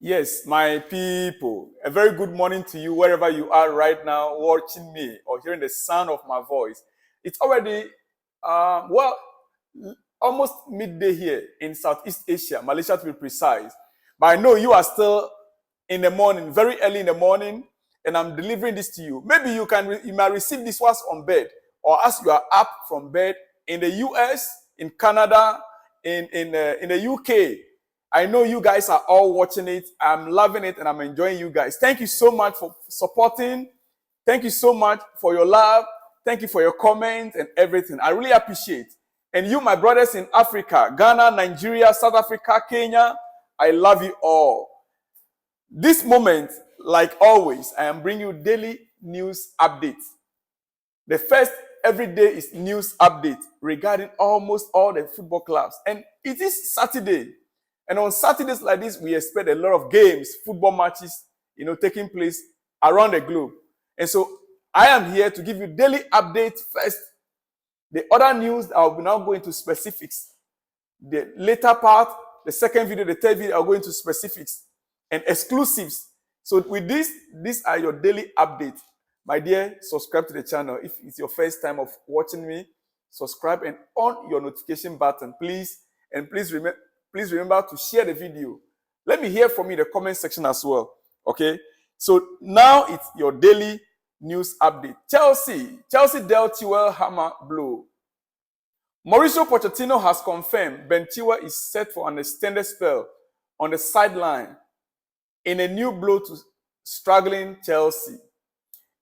Yes, my people, a very good morning to you wherever you are right now watching me or hearing the sound of my voice. It's already, well, almost midday here in Southeast Asia, Malaysia to be precise. But I know you are still in the morning, very early in the morning, and I'm delivering this to you. Maybe you might receive this whilst on bed or as you are up from bed in the US, in Canada, in the UK. I know you guys are all watching it. I'm loving it and I'm enjoying you guys. Thank you so much for supporting. Thank you so much for your love. Thank you for your comments and everything. I really appreciate. And you, my brothers in Africa, Ghana, Nigeria, South Africa, Kenya, I love you all. This moment, like always, I am bringing you daily news updates. The first every day is news update regarding almost all the football clubs. And it is Saturday. And on Saturdays like this, we expect a lot of games, football matches, taking place around the globe. And so I am here to give you daily updates first. The other news, I will now go into specifics. The later part, the second video, the third video, I'll go into specifics and exclusives. So with this, these are your daily updates. My dear, subscribe to the channel. If it's your first time of watching me, subscribe and on your notification button, please. And please remember to share the video. Let me hear from you in the comment section as well. Okay? So now it's your daily news update. Chelsea dealt Chilwell hammer blow. Mauricio Pochettino has confirmed Ben Chilwell is set for an extended spell on the sideline in a new blow to struggling Chelsea.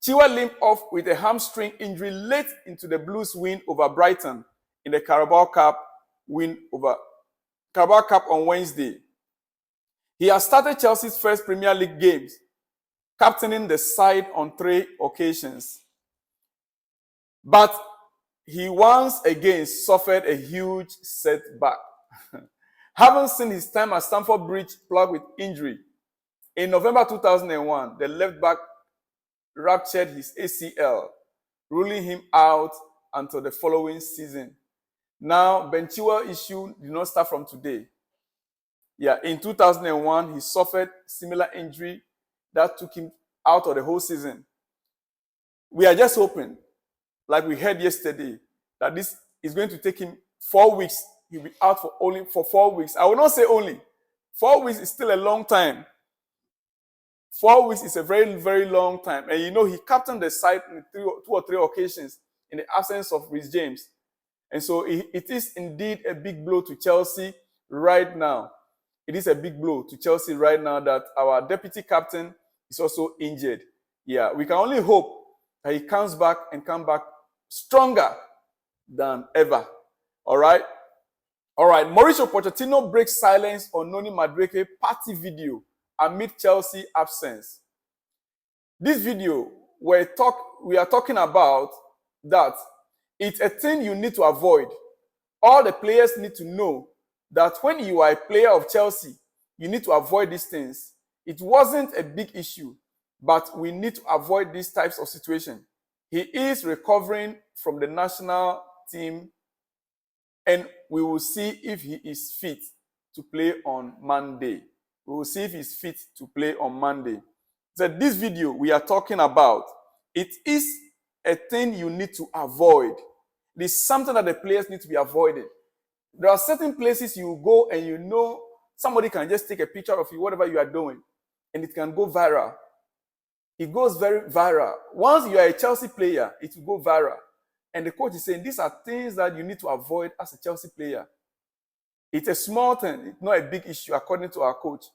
Chilwell limped off with a hamstring injury late into the Blues' win over Brighton in the Carabao Cup on Wednesday. He has started Chelsea's first Premier League games, captaining the side on 3 occasions. But he once again suffered a huge setback. Having seen his time at Stamford Bridge plagued with injury, in November 2001, the left-back ruptured his ACL, ruling him out until the following season. Now, Ben Chilwell's issue did not start from today. In 2001, he suffered similar injury that took him out of the whole season. We are just hoping, like we heard yesterday, that this is going to take him 4 weeks. He'll be out for 4 weeks. I will not say only. 4 weeks is still a long time. 4 weeks is a very, very long time. And he captained the side on 2 or 3 occasions in the absence of Reece James. And so it is indeed a big blow to Chelsea right now. It is a big blow to Chelsea right now that our deputy captain is also injured. We can only hope that he comes back stronger than ever. All right. Mauricio Pochettino breaks silence on Noni Madueke party video amid Chelsea absence. This video, we are talking about that it's a thing you need to avoid. All the players need to know that when you are a player of Chelsea, you need to avoid these things. It wasn't a big issue, but we need to avoid these types of situations. He is recovering from the national team, and we will see if he is fit to play on Monday. So this video we are talking about, it is a thing you need to avoid. It is something that the players need to be avoided. There are certain places you go and somebody can just take a picture of you, whatever you are doing, and it can go viral. It goes very viral. Once you are a Chelsea player, it will go viral. And the coach is saying these are things that you need to avoid as a Chelsea player. It's a small thing. It's not a big issue according to our coach.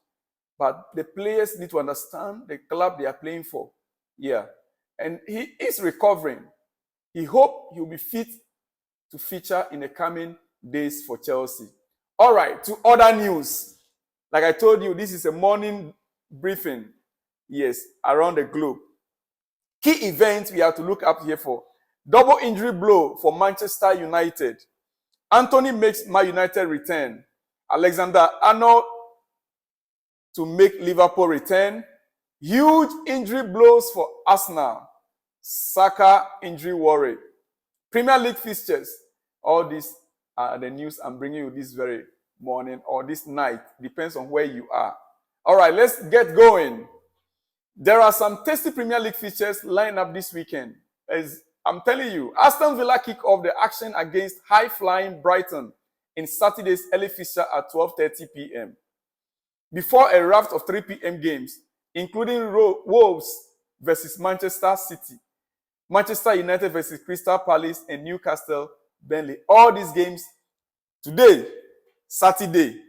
But the players need to understand the club they are playing for. And he is recovering. He hopes he'll be fit to feature in the coming days for Chelsea. All right, to other news. Like I told you, this is a morning briefing. Around the globe. Key events we have to look up here for. Double injury blow for Manchester United. Anthony makes Man United return. Alexander-Arnold to make Liverpool return. Huge injury blows for Arsenal. Saka injury worry. Premier League fixtures. All these are the news I'm bringing you this very morning or this night. Depends on where you are. All right, let's get going. There are some tasty Premier League features lined up this weekend. As I'm telling you, Aston Villa kick off the action against high-flying Brighton in Saturday's early fixture at 12:30 p.m. Before a raft of 3 p.m. games, including Wolves versus Manchester City, Manchester United versus Crystal Palace, and Newcastle Burnley. All these games today, Saturday.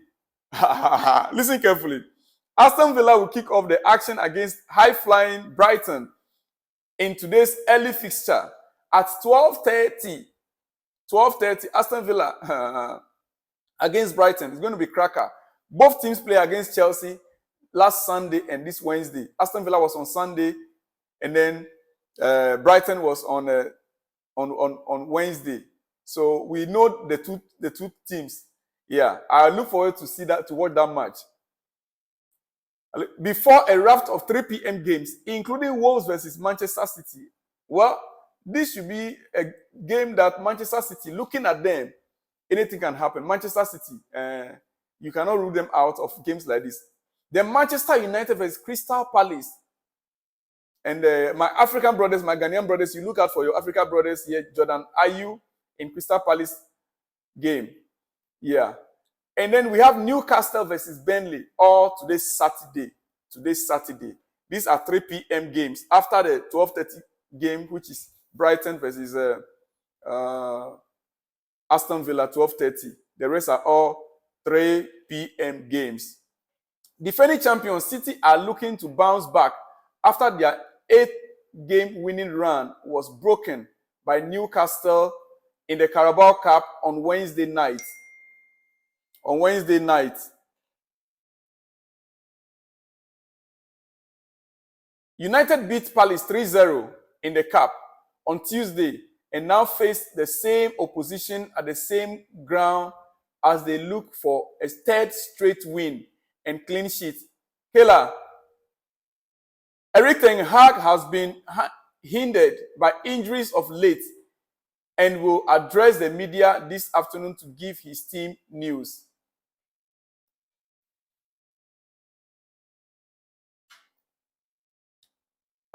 Listen carefully. Aston Villa will kick off the action against high-flying Brighton in today's early fixture at 12:30. 12:30, Aston Villa against Brighton. It's going to be cracker. Both teams play against Chelsea last Sunday and this Wednesday. Aston Villa was on Sunday, and then Brighton was on Wednesday. So we know the two teams. Yeah, I look forward to watch that match. Before a raft of 3 p.m. games, including Wolves versus Manchester City. Well, this should be a game that Manchester City, looking at them, anything can happen. Manchester City, you cannot rule them out of games like this. Then Manchester United versus Crystal Palace. And my African brothers, my Ghanaian brothers, you look out for your African brothers here. Jordan, are you in Crystal Palace game? Yeah. And then we have Newcastle versus Burnley, all today's Saturday. These are 3 p.m. games after the 12:30 game, which is Brighton versus Aston Villa, 12:30. The rest are all 3 p.m. games. Defending champions City are looking to bounce back after their 8-game winning run was broken by Newcastle in the Carabao Cup on Wednesday night. United beat Palace 3-0 in the Cup on Tuesday and now face the same opposition at the same ground as they look for a third straight win and clean sheet. Kayla, Erik ten Hag has been hindered by injuries of late and will address the media this afternoon to give his team news.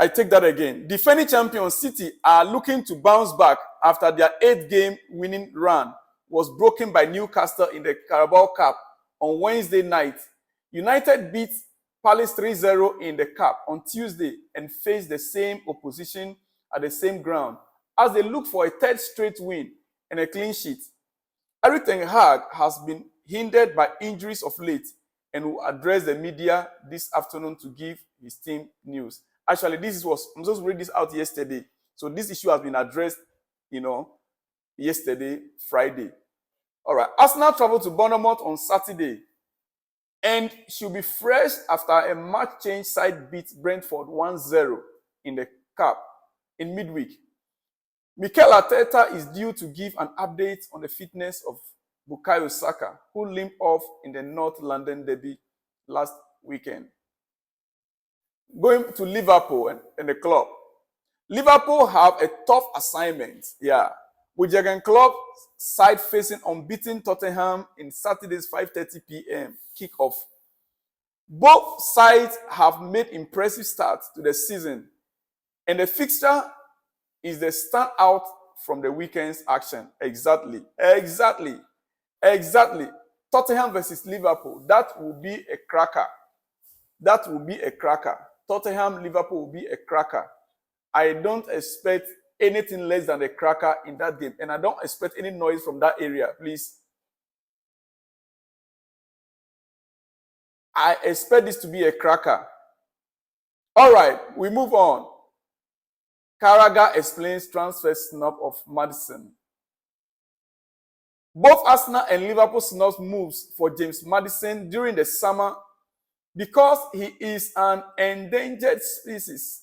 I take that again. Defending champions City are looking to bounce back after their 8-game winning run was broken by Newcastle in the Carabao Cup on Wednesday night. United beat Palace 3-0 in the Cup on Tuesday and face the same opposition at the same ground as they look for a third straight win and a clean sheet. Erik ten Hag has been hindered by injuries of late and will address the media this afternoon to give his team news. Actually, I'm supposed to read this out yesterday. So this issue has been addressed, yesterday, Friday. All right. Arsenal travel to Bournemouth on Saturday and should be fresh after a match change side beat Brentford 1-0 in the Cup in midweek. Mikel Ateta is due to give an update on the fitness of Bukayo Saka, who limped off in the North London derby last weekend. Going to Liverpool and the club. Liverpool have a tough assignment, with Jurgen Klopp side facing unbeaten Tottenham in Saturday's 5:30 p.m. kickoff. Both sides have made impressive starts to the season, and the fixture is the standout from the weekend's action. Exactly. Tottenham versus Liverpool. That will be a cracker. Tottenham, Liverpool will be a cracker. I don't expect anything less than a cracker in that game. And I don't expect any noise from that area, please. I expect this to be a cracker. All right, we move on. Carragher explains transfer snub of Maddison. Both Arsenal and Liverpool snubbed moves for James Maddison during the summer because he is an endangered species.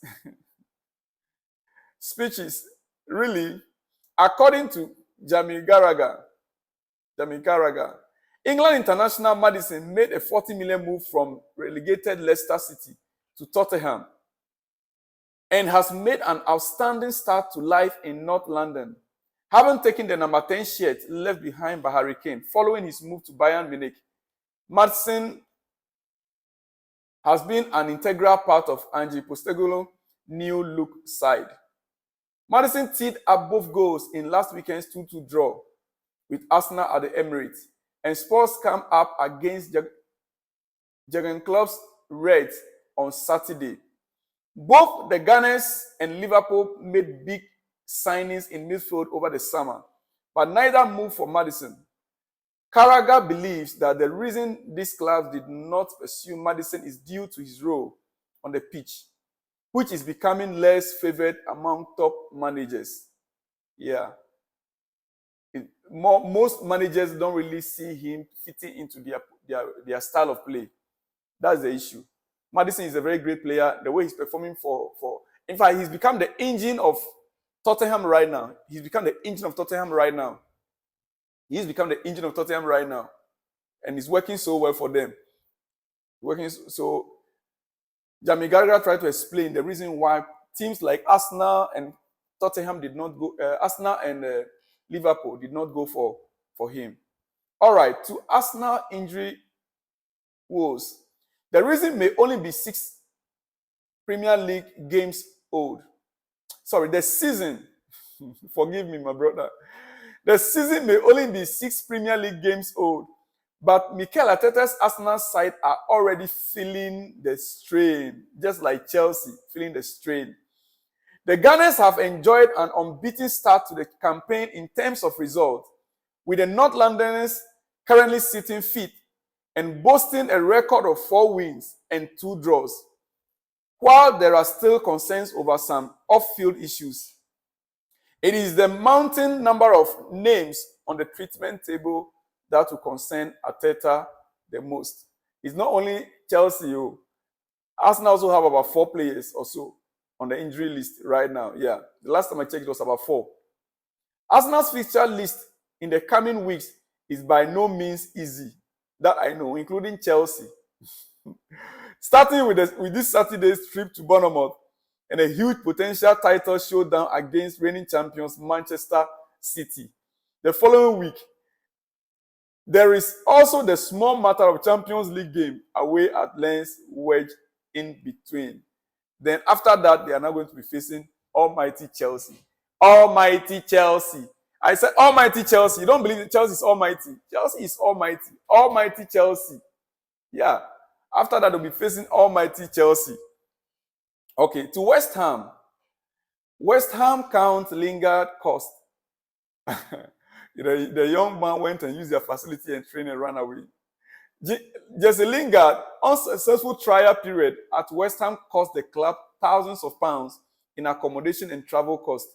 Really, according to Jamie Carragher. England international Maddison made a 40 million move from relegated Leicester City to Tottenham and has made an outstanding start to life in North London, having taken the number 10 shirt left behind by Harry Kane following his move to Bayern Munich. Maddison has been an integral part of Ange Postecoglou's new look side. Maddison teed up both goals in last weekend's 2-2 draw with Arsenal at the Emirates, and Spurs come up against Jurgen Klopp's Reds on Saturday. Both the Gunners and Liverpool made big signings in midfield over the summer, but neither moved for Maddison. Carragher believes that the reason these clubs did not pursue Maddison is due to his role on the pitch, which is becoming less favored among top managers. Yeah. Most managers don't really see him fitting into their style of play. That's the issue. Maddison is a very great player. The way he's performing in fact, he's become the engine of Tottenham right now. He's become the engine of Tottenham right now. He's become the engine of Tottenham right now. And he's working so well for them. Jamie Carragher tried to explain the reason why teams like Arsenal and Tottenham did not go, Arsenal and Liverpool did not go for him. All right, to Arsenal injury woes. The reason may only be 6 Premier League games old. Sorry, the season. Forgive me, my brother. The season may only be 6 Premier League games old, but Mikel Ateta's Arsenal side are already feeling the strain, just like Chelsea, feeling the strain. The Gunners have enjoyed an unbeaten start to the campaign in terms of results, with the North Londoners currently sitting fifth and boasting a record of 4 wins and 2 draws, while there are still concerns over some off-field issues. It is the mounting number of names on the treatment table that will concern Ateta the most. It's not only Chelsea. Arsenal also have about 4 players or so on the injury list right now. Yeah, the last time I checked, it was about 4. Arsenal's fixture list in the coming weeks is by no means easy. That I know, including Chelsea. Starting with this Saturday's trip to Bournemouth and a huge potential title showdown against reigning champions Manchester City. The following week, there is also the small matter of Champions League game away at Lens wedged in between. Then after that, they are now going to be facing almighty Chelsea. Almighty Chelsea. I said almighty Chelsea. You don't believe that Chelsea is almighty. Chelsea is almighty. Almighty Chelsea. Yeah. After that, they'll be facing almighty Chelsea. Okay, to West Ham. West Ham count Lingard cost. The young man went and used their facility and trained and ran away. Jesse Lingard, unsuccessful trial period at West Ham cost the club thousands of pounds in accommodation and travel costs.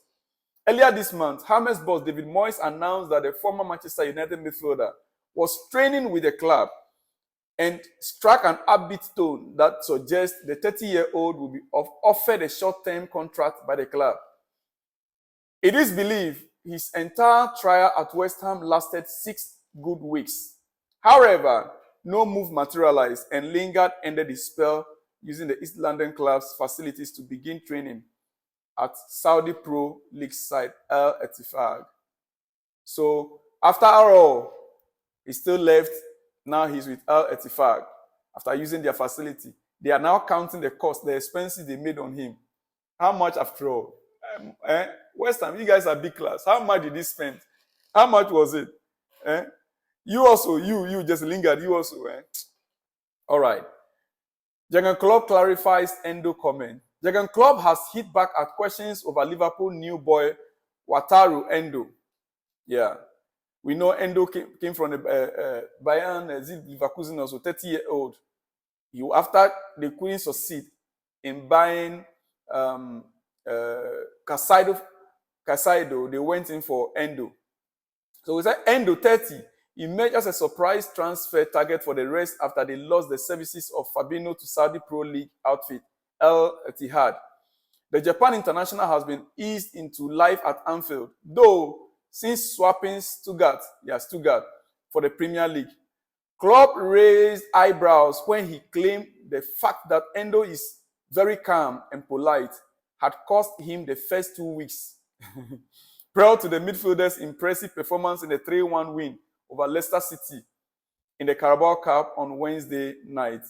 Earlier this month, Hammers boss David Moyes announced that the former Manchester United midfielder was training with the club and struck an upbeat tone that suggests the 30-year-old will be offered a short-term contract by the club. It is believed his entire trial at West Ham lasted 6 good weeks. However, no move materialized and Lingard ended his spell using the East London club's facilities to begin training at Saudi Pro League side Al Ettifaq. So after all, he still left. Now he's with Al Ettifaq after using their facility. They are now counting the cost, the expenses they made on him. How much after all? West Ham, you guys are big class. How much did he spend? How much was it? You also, you just Lingard, you also. All right. Jurgen Klopp clarifies Endo comment. Jurgen Klopp has hit back at questions over Liverpool new boy Wataru Endo. Yeah. We know Endo came from the Bayern Leverkusen, also 30-year-old. After they couldn't succeed in buying Casado, they went in for Endo. So we said Endo 30 emerged as a surprise transfer target for the rest after they lost the services of Fabinho to Saudi Pro League outfit Al Ittihad. The Japan international has been eased into life at Anfield, though since swapping Stuttgart for the Premier League. Klopp raised eyebrows when he claimed the fact that Endo is very calm and polite had cost him the first 2 weeks. Prior to the midfielder's impressive performance in the 3-1 win over Leicester City in the Carabao Cup on Wednesday night.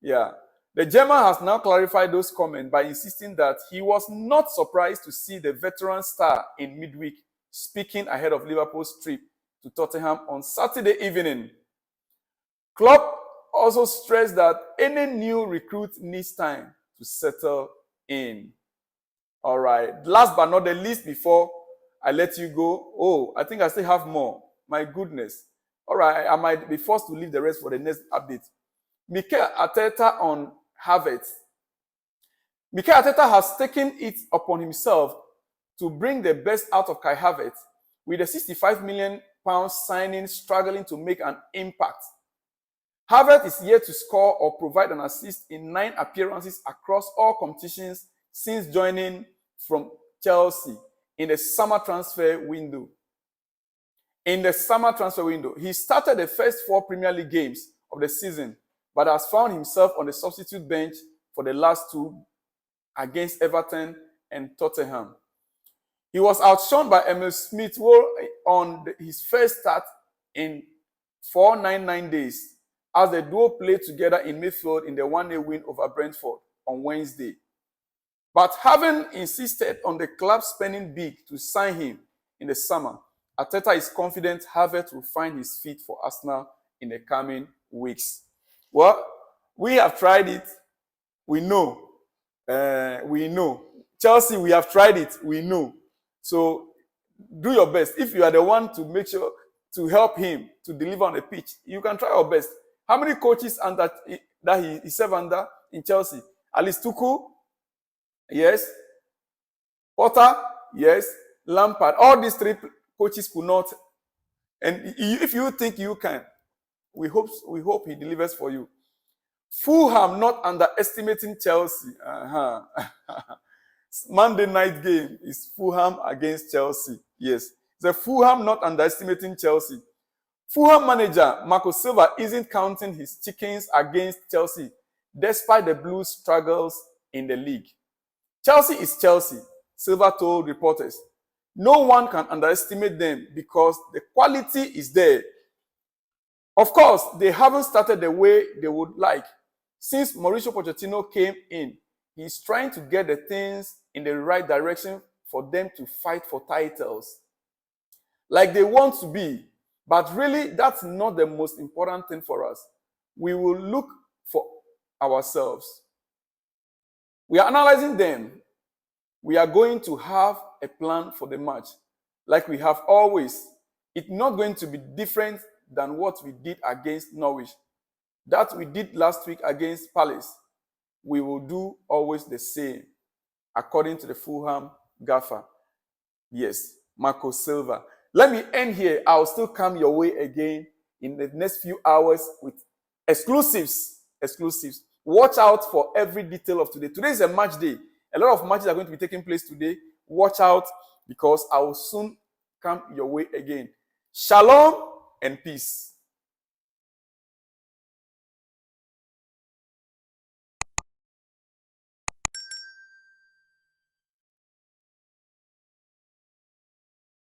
Yeah. The German has now clarified those comments by insisting that he was not surprised to see the veteran star in midweek speaking ahead of Liverpool's trip to Tottenham on Saturday evening. Klopp also stressed that any new recruit needs time to settle in. All right. Last but not the least, before I let you go, I think I still have more. My goodness. All right. I might be forced to leave the rest for the next update. Mikel Ateta on Havertz. Mikel Ateta has taken it upon himself to bring the best out of Kai Havertz, with a £65 million signing struggling to make an impact. Havertz is yet to score or provide an assist in 9 appearances across all competitions since joining from Chelsea in the summer transfer window. He started the first 4 Premier League games of the season, but has found himself on the substitute bench for the last 2 against Everton and Tottenham. He was outshone by Emil Smith-Rowe on his first start in 499 days as the duo played together in midfield in the 1-0 win over Brentford on Wednesday. But having insisted on the club spending big to sign him in the summer, Ateta is confident Havertz will find his feet for Arsenal in the coming weeks. Well, we have tried it. We know. Chelsea, we have tried it. We know. So do your best. If you are the one to make sure to help him to deliver on the pitch, you can try your best. How many coaches that he served under in Chelsea? At least Tuchel? Yes. Potter? Yes. Lampard. All these 3 coaches could not. And if you think you can, we hope he delivers for you. Fulham not underestimating Chelsea. Monday night game is Fulham against Chelsea. Yes. The Fulham not underestimating Chelsea. Fulham manager Marco Silva isn't counting his chickens against Chelsea, despite the Blues' struggles in the league. Chelsea is Chelsea, Silva told reporters. No one can underestimate them because the quality is there. Of course, they haven't started the way they would like. Since Mauricio Pochettino came in, he's trying to get the things in the right direction for them to fight for titles like they want to be. But really, that's not the most important thing for us. We will look for ourselves. We are analyzing them. We are going to have a plan for the match, like we have always. It's not going to be different than what we did against Norwich. That we did last week against Palace. We will do always the same, according to the Fulham gaffer. Yes, Marco Silva. Let me end here. I'll still come your way again in the next few hours with exclusives. Watch out for every detail of today. Today is a match day. A lot of matches are going to be taking place today. Watch out because I will soon come your way again. Shalom and peace.